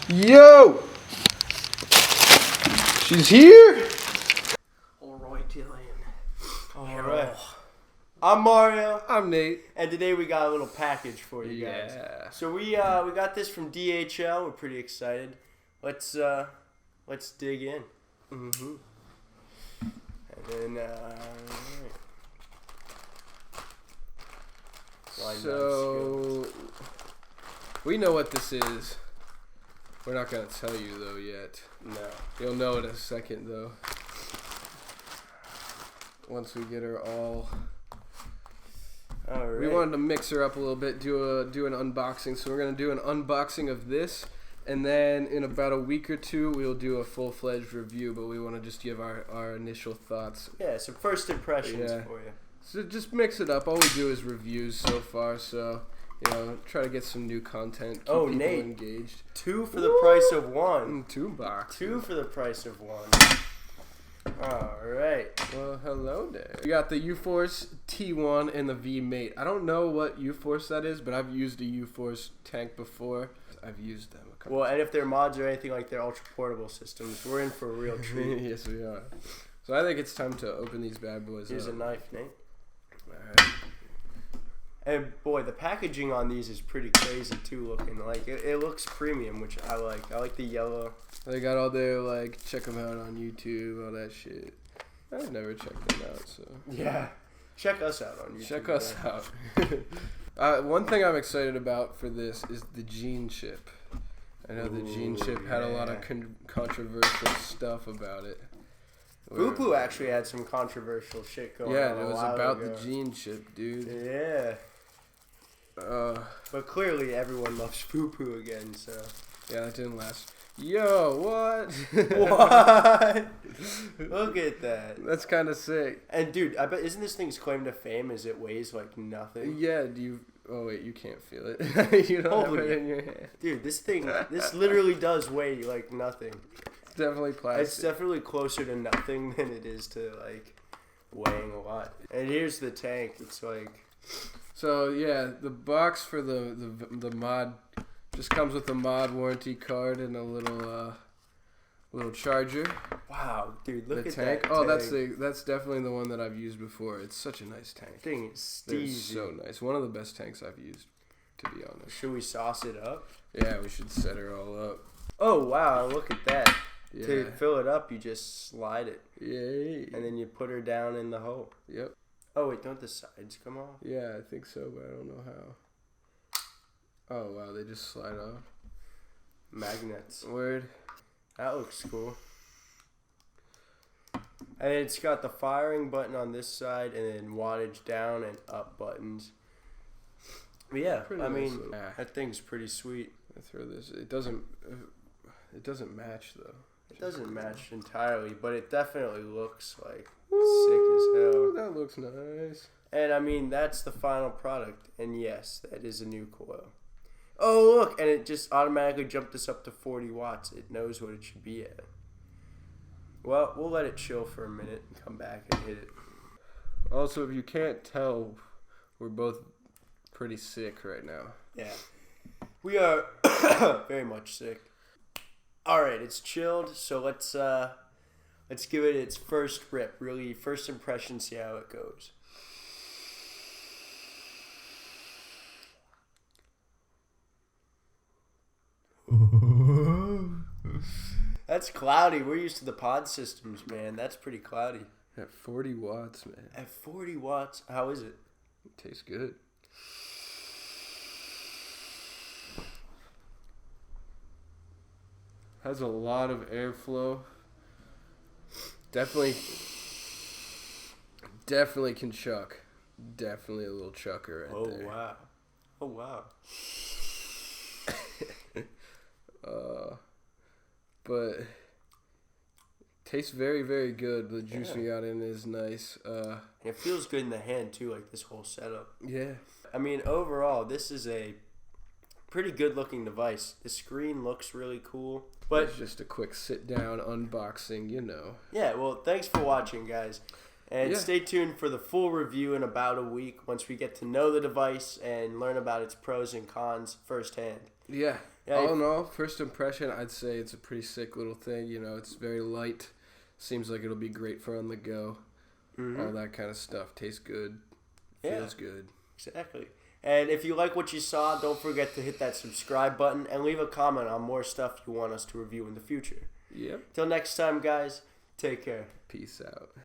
Yo! She's here? Alright, Dylan. Alright. I'm Mario. I'm Nate. And today we got a little package for you guys. Yeah. So we got this from DHL. We're pretty excited. Let's dig in. Mm-hmm. And then So we know what this is. We're not gonna tell you though yet. no. You'll know in a second though. Once we get her all. Alright. We wanted to mix her up a little bit, do an unboxing. So we're gonna do an unboxing of this, and then in about a week or two we'll do a full-fledged review. But we want to just give our initial thoughts. Yeah, some first impressions for you. So just mix it up. All we do is reviews so far. So try to get some new content. Keep people Nate. engaged. 2 for the price of 1. 2 boxes. 2 for the price of 1. Alright. Well, hello there. We got the U-Force T1 and the V-Mate. I don't know what U-Force that is, but I've used a U-Force tank before. I've used them a couple Well, and if they're mods or anything like their ultra-portable systems, we're in for a real treat. Yes, we are. So I think it's time to open these bad boys Here's up. a knife, Nate. Alright. And boy, the packaging on these is pretty crazy too looking. Like, it looks premium, which I like. I like the yellow. They got all their, check them out on YouTube, all that shit. I've never checked them out, so. Yeah. Check us out on YouTube. Check us out. One thing I'm excited about for this is the gene chip. I know the gene chip had a lot of controversial stuff about it. Voopoo actually had some controversial shit going on. Yeah, it was about ago. the gene chip, dude. Yeah. But clearly everyone loves Voopoo again, so. Yeah, that didn't last. Yo, what? What? Look at that. That's kind of sick. And dude, I bet isn't this thing's claim to fame is it weighs like nothing? Yeah, oh wait, you can't feel it. You don't have it in your hand. Dude, this literally does weigh like nothing. It's definitely plastic. It's definitely closer to nothing than it is to like weighing a lot. And here's the tank. It's like. So yeah, the box for the mod just comes with a mod warranty card and a little charger. Wow, dude, look the at tank. that. Oh, tank. that's definitely the one that I've used before. It's such a nice tank. Thing is steamy. It's so nice. One of the best tanks I've used, to be honest. Should we sauce it up? Yeah, we should set her all up. Oh wow, look at that. Yeah. To fill it up, you just slide it. Yay. And then you put her down in the hole. Yep. Oh wait, don't the sides come off? Yeah, I think so, but I don't know how. Oh wow, they just slide off. Magnets. Word. That looks cool. And it's got the firing button on this side and then wattage down and up buttons. But yeah, Pretty I nice mean, little- that thing's pretty sweet. I throw this. It doesn't match though. It doesn't match entirely, but it definitely looks like sick as hell. That looks nice. And I mean, that's the final product. And yes, that is a new coil. Oh, look, and it just automatically jumped us up to 40 watts. It knows what it should be at. Well, we'll let it chill for a minute and come back and hit it. Also, if you can't tell, we're both pretty sick right now. Yeah. We are very much sick. All right, it's chilled, so let's give it its first rip. Really, first impression, see how it goes. That's cloudy. We're used to the pod systems, man. That's pretty cloudy. At 40 watts, man. At 40 watts, how is it? It tastes good. Has a lot of airflow. Definitely can chuck. Definitely a little chucker right there. Wow. Oh, wow. But tastes very, very good. The juice we got in is nice. It feels good in the hand, too, like this whole setup. Yeah. I mean, overall, this is a pretty good-looking device. The screen looks really cool. But it's just a quick sit-down unboxing, Yeah, well, thanks for watching, guys. And stay tuned for the full review in about a week once we get to know the device and learn about its pros and cons firsthand. Yeah. Yeah, All in all, first impression, I'd say it's a pretty sick little thing. You know, it's very light. Seems like it'll be great for on the go. All that kind of stuff. Tastes good. Feels good. Exactly. And if you like what you saw, don't forget to hit that subscribe button and leave a comment on more stuff you want us to review in the future. Yep. Till next time, guys, take care. Peace out.